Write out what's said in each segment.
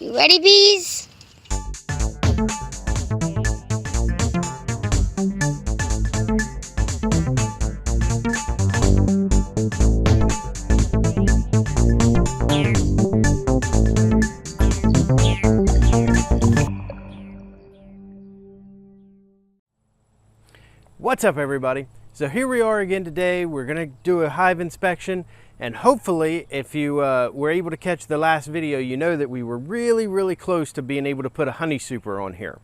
You ready, bees? What's up, everybody? So here we are again today. We're going to do a hive inspection, and hopefully if you were able to catch the last video, you know that we were really close to being able to put a honey super on here.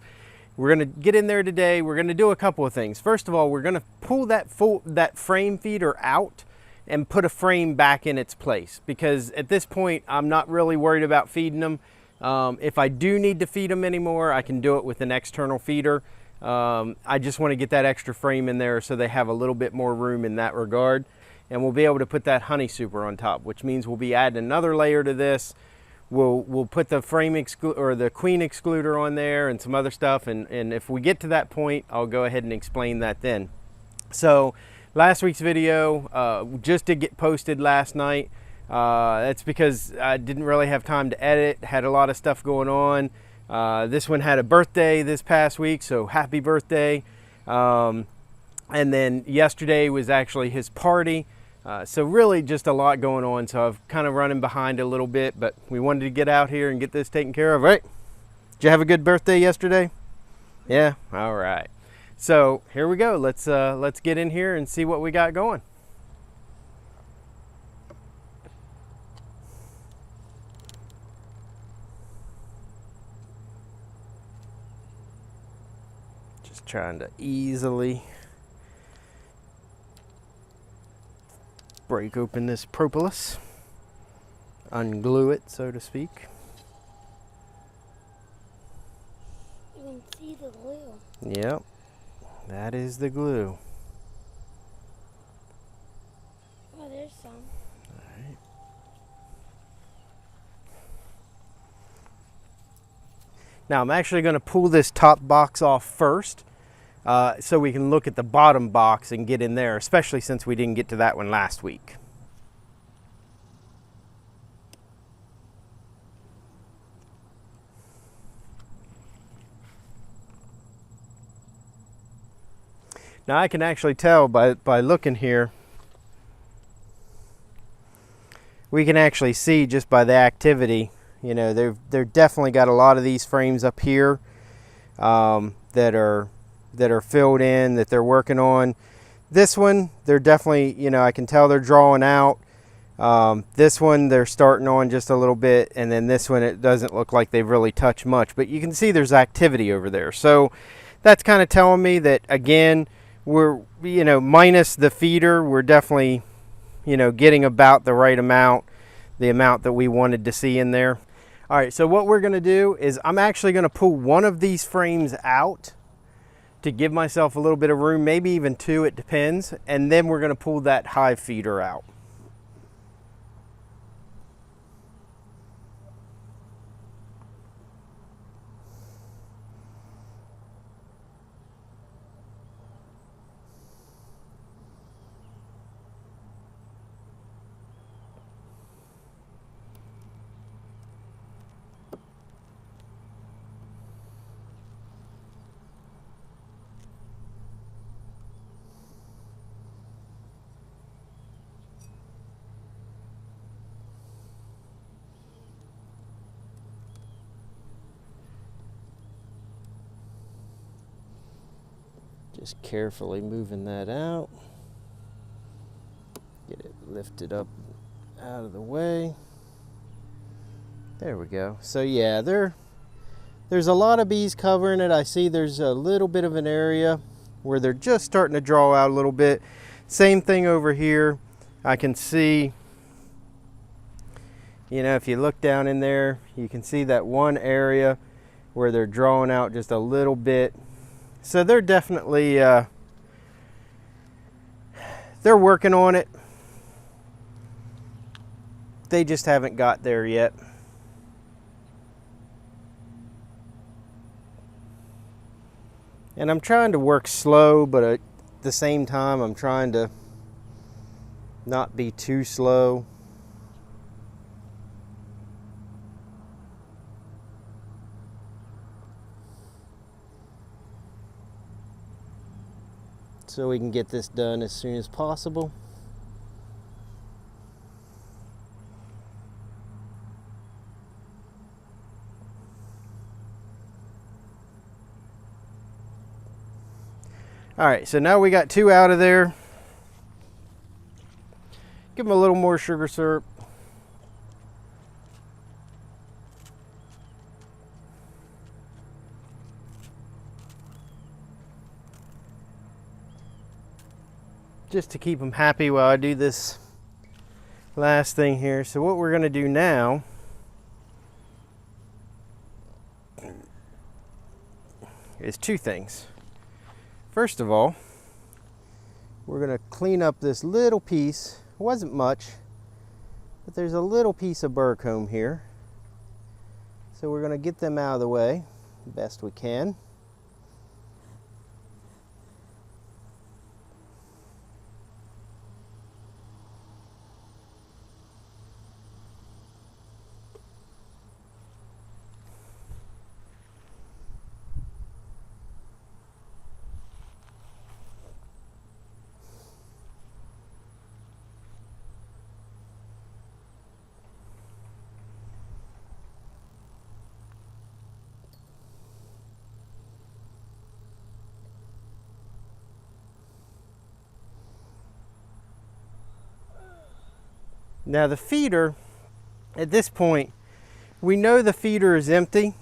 We're going to get in there today. We're going to do a couple of things. First of all, we're going to pull that frame feeder out and put a frame back in its place, because at this point I'm not really worried about feeding them. If I do need to feed them anymore, I can do it with an external feeder. I just want to get that extra frame in there so they have a little bit more room in that regard, and we'll be able to put that honey super on top, which means we'll be adding another layer to this. We'll put the frame or the queen excluder on there and some other stuff, and if we get to that point, I'll go ahead and explain that then. So last week's video just did get posted last night. That's because I didn't really have time to edit, had a lot of stuff going on. This one had a birthday this past week, so happy birthday. And then yesterday was actually his party. So really just a lot going on. So I've kind of running behind a little bit, but we wanted to get out here and get this taken care of, right? Did you have a good birthday yesterday? Yeah? All right. So here we go. Let's get in here and see what we got going. Trying to easily break open this propolis, unglue it, so to speak. You can see the glue. Yep, that is the glue. Oh, there's some. All right. Now I'm actually going to pull this top box off first, so we can look at the bottom box and get in there, especially since we didn't get to that one last week. Now I can actually tell by looking here, we can actually see just by the activity, you know, they've definitely got a lot of these frames up here that are filled in, that they're working on. This one, they're definitely, you know, I can tell they're drawing out. This one, they're starting on just a little bit, and then this one, it doesn't look like they've really touched much, but you can see there's activity over there. So that's kind of telling me that, again, we're, you know, minus the feeder, we're definitely, you know, getting about the right amount, the amount that we wanted to see in there. All right, so what we're gonna do is I'm actually gonna pull one of these frames out to give myself a little bit of room, maybe even two, it depends, and then we're gonna pull that hive feeder out. Just carefully moving that out. Get it lifted up out of the way. There we go. So yeah, there's a lot of bees covering it. I see there's a little bit of an area where they're just starting to draw out a little bit. Same thing over here. I can see, you know, if you look down in there, you can see that one area where they're drawing out just a little bit. So they're definitely, they're working on it. They just haven't got there yet. And I'm trying to work slow, but at the same time, I'm trying to not be too slow. so we can get this done as soon as possible. All right, so now we got 2 out of there. Give them a little more sugar syrup. Just to keep them happy while I do this last thing here. So what we're gonna do now is 2 things. First of all, we're gonna clean up this little piece. It wasn't much, but there's a little piece of burr comb here. So we're gonna get them out of the way the best we can. Now the feeder, at this point, we know the feeder is empty.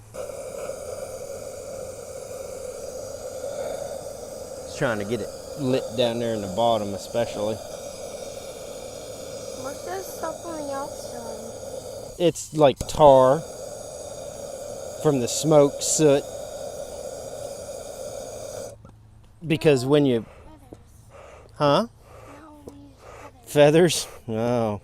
Just trying to get it lit down there in the bottom especially. What's that stuff on the outside? It's like tar from the smoke, soot. Because when you, huh? No, we use feathers. Feathers? Oh.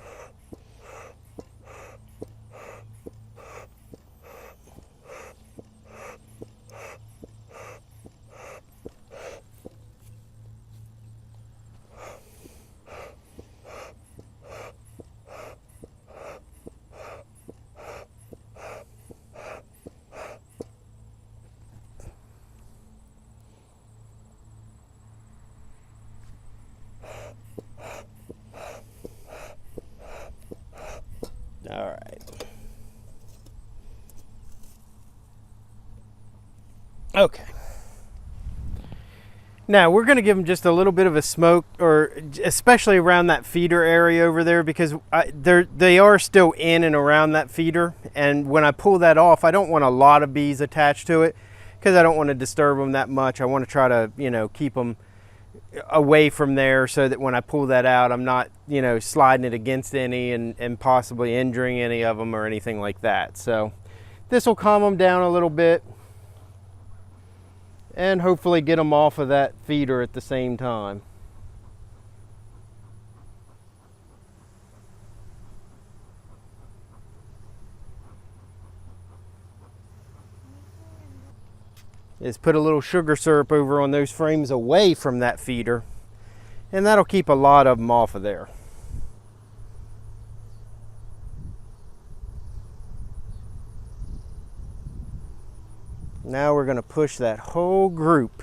All right. Okay. Now we're going to give them just a little bit of a smoke, or especially around that feeder area over there, because they are still in and around that feeder. And when I pull that off, I don't want a lot of bees attached to it because I don't want to disturb them that much. I want to try to, keep them away from there so that when I pull that out, I'm not, sliding it against any and possibly injuring any of them or anything like that. So this will calm them down a little bit and hopefully get them off of that feeder at the same time. Is put a little sugar syrup over on those frames away from that feeder, and that'll keep a lot of them off of there. Now we're going to push that whole group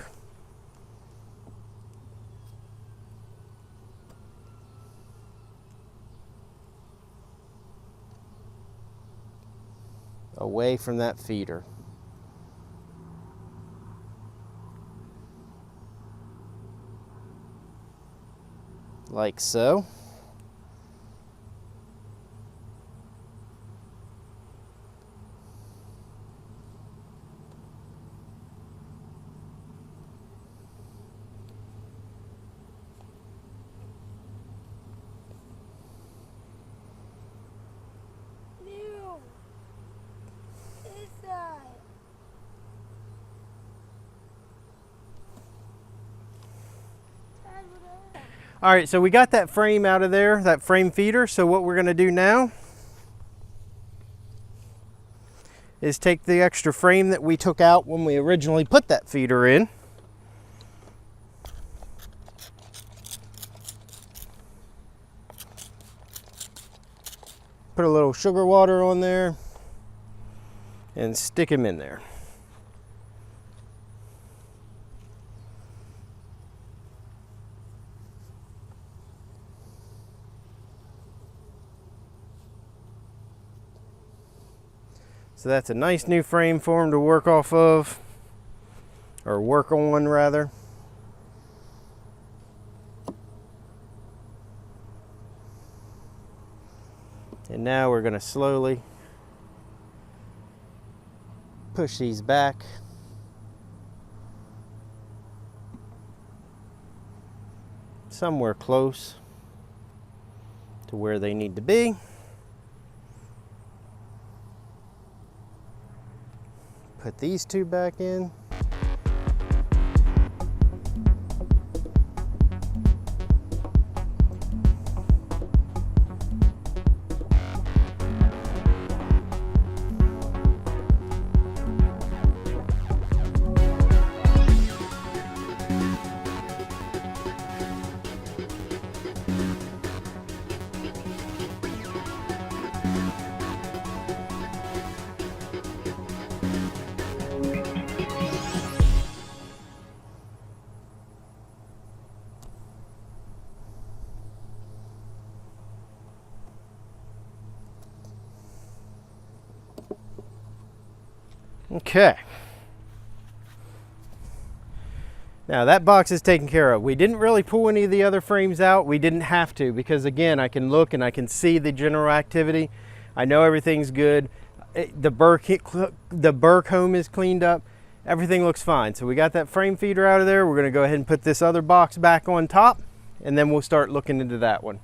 away from that feeder. Like so. Ew. This side. All right, so we got that frame out of there, that frame feeder. So what we're going to do now is take the extra frame that we took out when we originally put that feeder in. Put a little sugar water on there and stick him in there. So that's a nice new frame for them to work off of, or work on rather. And now we're going to slowly push these back. Somewhere close to where they need to be. Put these two back in. Okay. Now that box is taken care of. We didn't really pull any of the other frames out. We didn't have to because again, I can look and I can see the general activity. I know everything's good. The burr comb is cleaned up. Everything looks fine. So we got that frame feeder out of there. We're gonna go ahead and put this other box back on top and then we'll start looking into that one.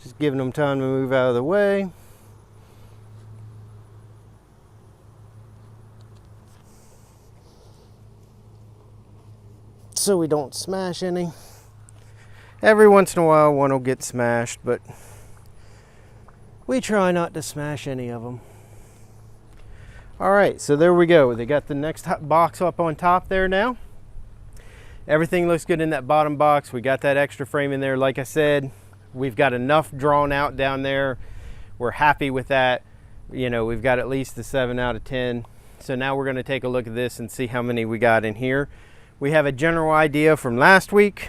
Just giving them time to move out of the way. So we don't smash any. Every once in a while one will get smashed, but we try not to smash any of them. All right, so there we go. They got the next box up on top there now. Everything looks good in that bottom box. We got that extra frame in there. Like I said, we've got enough drawn out down there. We're happy with that. You know, we've got at least the 7 out of 10. So now we're gonna take a look at this and see how many we got in here. We have a general idea from last week.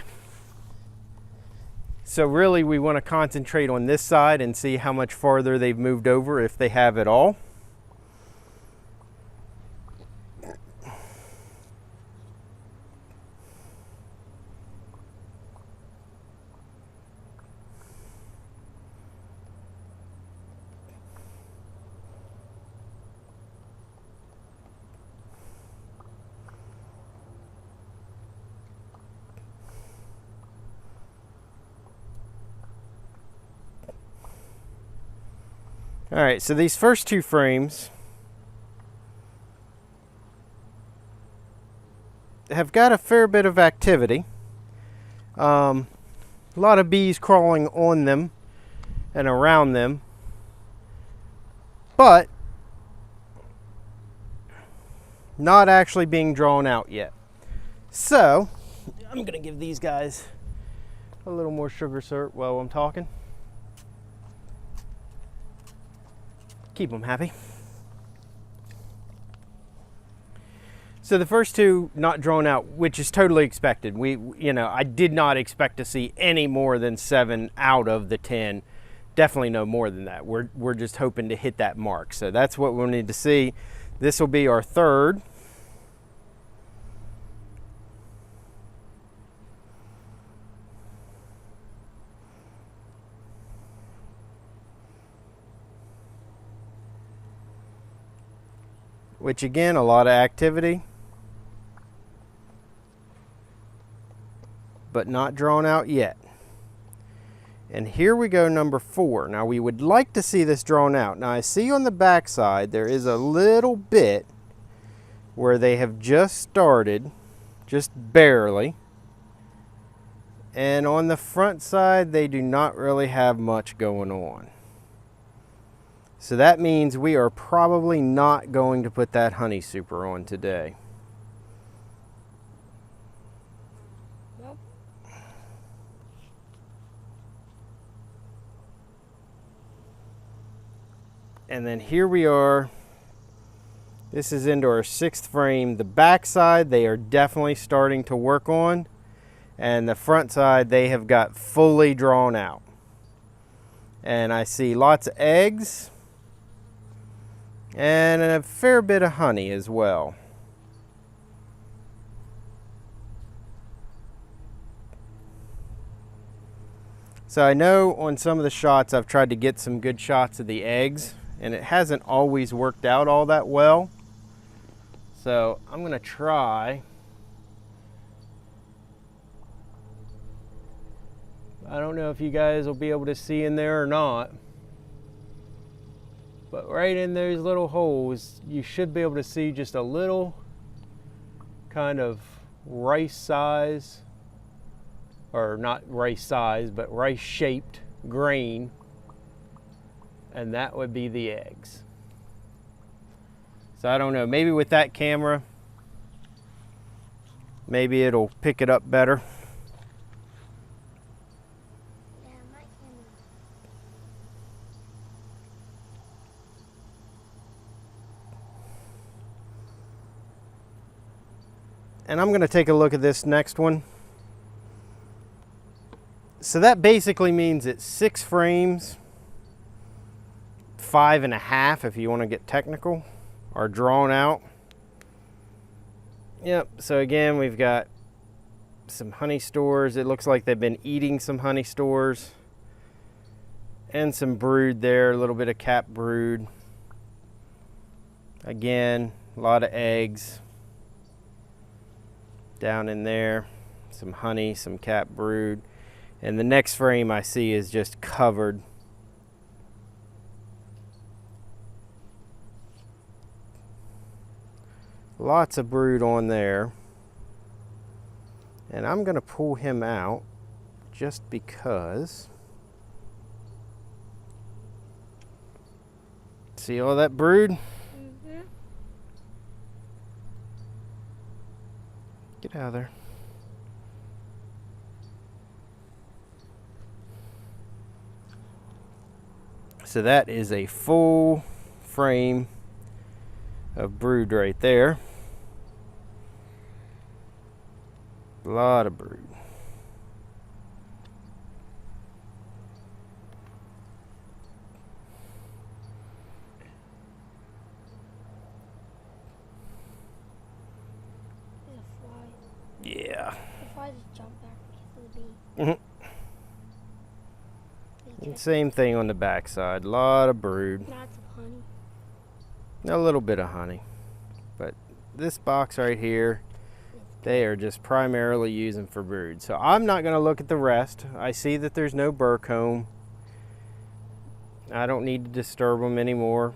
So really we wanna concentrate on this side and see how much farther they've moved over, if they have at all. All right, so these first two frames have got a fair bit of activity. A lot of bees crawling on them and around them, but not actually being drawn out yet. So I'm gonna give these guys a little more sugar syrup while I'm talking. Keep them happy. So the first two not drawn out, which is totally expected. I did not expect to see any more than 7 out of the 10. Definitely no more than that. We're just hoping to hit that mark. So that's what we'll need to see. This will be our third. Which again, a lot of activity, but not drawn out yet. And here we go, number 4. Now we would like to see this drawn out. Now I see on the back side there is a little bit where they have just started, just barely. And on the front side they do not really have much going on. So that means we are probably not going to put that honey super on today. And then here we are. This is into our 6th frame. The back side, they are definitely starting to work on. And the front side, they have got fully drawn out. And I see lots of eggs and a fair bit of honey as well. So I know on some of the shots I've tried to get some good shots of the eggs, and it hasn't always worked out all that well. So I'm gonna try. I don't know if you guys will be able to see in there or not, but right in those little holes, you should be able to see just a little kind of rice size, or not rice size, but rice shaped grain, and that would be the eggs. So I don't know, maybe with that camera, maybe it'll pick it up better. Yeah, my camera. And I'm gonna take a look at this next one. So that basically means it's 6 frames, 5.5 if you want to get technical, are drawn out. Yep, so again, we've got some honey stores. It looks like they've been eating some honey stores. And some brood there, a little bit of cap brood. Again, a lot of eggs down in there. Some honey, some cap brood. And the next frame I see is just covered. Lots of brood on there. And I'm going to pull him out just because. See all that brood? Mm-hmm. Get out of there. So that is a full frame of brood right there. A lot of brood. There's a fly. Yeah. The fly just jumped back because of the bee. Mm-hmm. And same thing on the back side. A lot of brood. Lots of honey. A little bit of honey. But this box right here, they are just primarily using for brood. So I'm not going to look at the rest. I see that there's no burr comb. I don't need to disturb them anymore.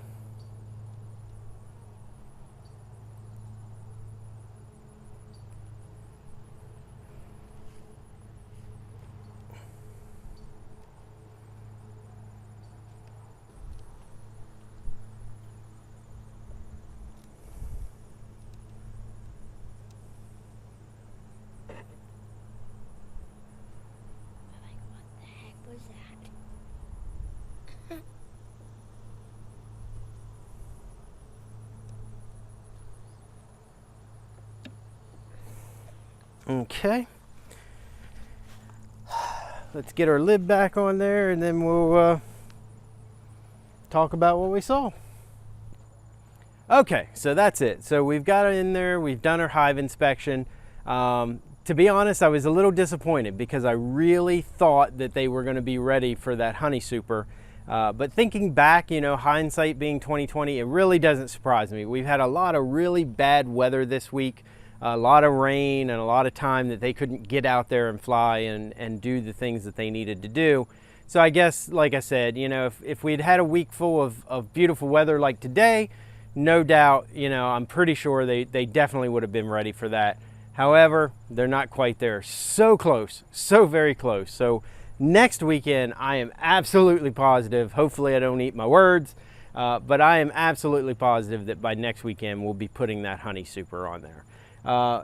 Was that? Okay. Let's get our lid back on there and then we'll talk about what we saw. Okay, so that's it. So we've got it in there. We've done our hive inspection. To be honest, I was a little disappointed because I really thought that they were going to be ready for that honey super. But thinking back, you know, hindsight being 2020, it really doesn't surprise me. We've had a lot of really bad weather this week, a lot of rain and a lot of time that they couldn't get out there and fly and do the things that they needed to do. So I guess, like I said, you know, if we'd had a week full of beautiful weather like today, no doubt, you know, I'm pretty sure they definitely would have been ready for that. However, they're not quite there. So close, so very close. So next weekend, I am absolutely positive, hopefully I don't eat my words, but I am absolutely positive that by next weekend, we'll be putting that honey super on there.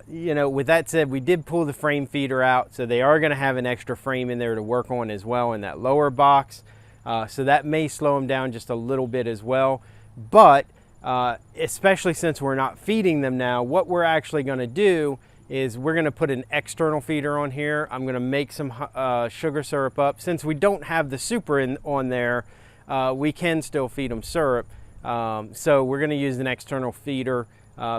You know, with that said, we did pull the frame feeder out, so they are gonna have an extra frame in there to work on as well in that lower box. So that may slow them down just a little bit as well. But especially since we're not feeding them now, what we're actually going to do is we're going to put an external feeder on here. I'm going to make some sugar syrup up. Since we don't have the super on there, we can still feed them syrup. So we're going to use an external feeder.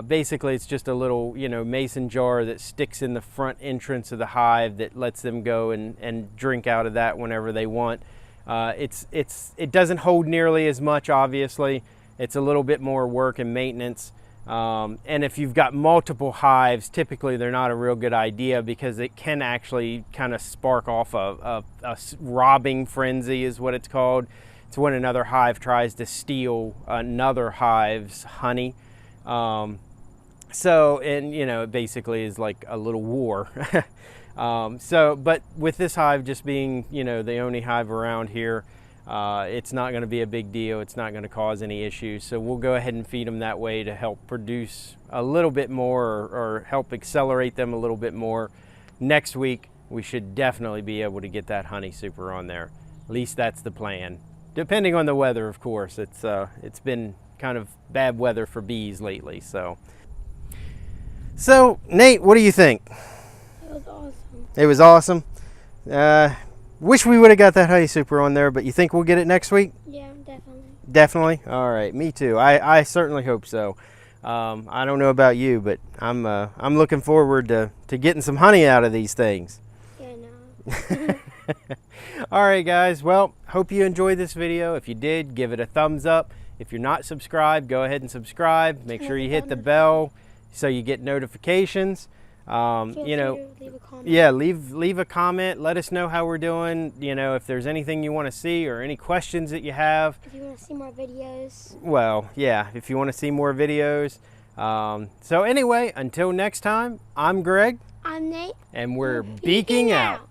Basically, it's just a little, mason jar that sticks in the front entrance of the hive that lets them go and drink out of that whenever they want. It doesn't hold nearly as much, obviously. It's a little bit more work and maintenance. And if you've got multiple hives, typically they're not a real good idea because it can actually kind of spark off a robbing frenzy is what it's called. It's when another hive tries to steal another hive's honey. It basically is like a little war. But with this hive just being, the only hive around here, it's not going to be a big deal. It's not going to cause any issues. So we'll go ahead and feed them that way to help produce a little bit more or help accelerate them a little bit more. Next week, we should definitely be able to get that honey super on there. At least that's the plan. Depending on the weather, of course. It's been kind of bad weather for bees lately. So Nate, what do you think? It was awesome. It was awesome. Wish we would have got that honey super on there, but you think we'll get it next week? Yeah, definitely. Definitely? All right, me too. I certainly hope so. I don't know about you, but I'm looking forward to getting some honey out of these things. Yeah, no. All right, guys. Well, hope you enjoyed this video. If you did, give it a thumbs up. If you're not subscribed, go ahead and subscribe. Make sure you hit the bell so you get notifications. Leave a comment. Yeah, leave a comment. Let us know how we're doing. If there's anything you want to see or any questions that you have. If you want to see more videos. Well, yeah, if you want to see more videos. So anyway, until next time, I'm Greg. I'm Nate. And we're beaking out.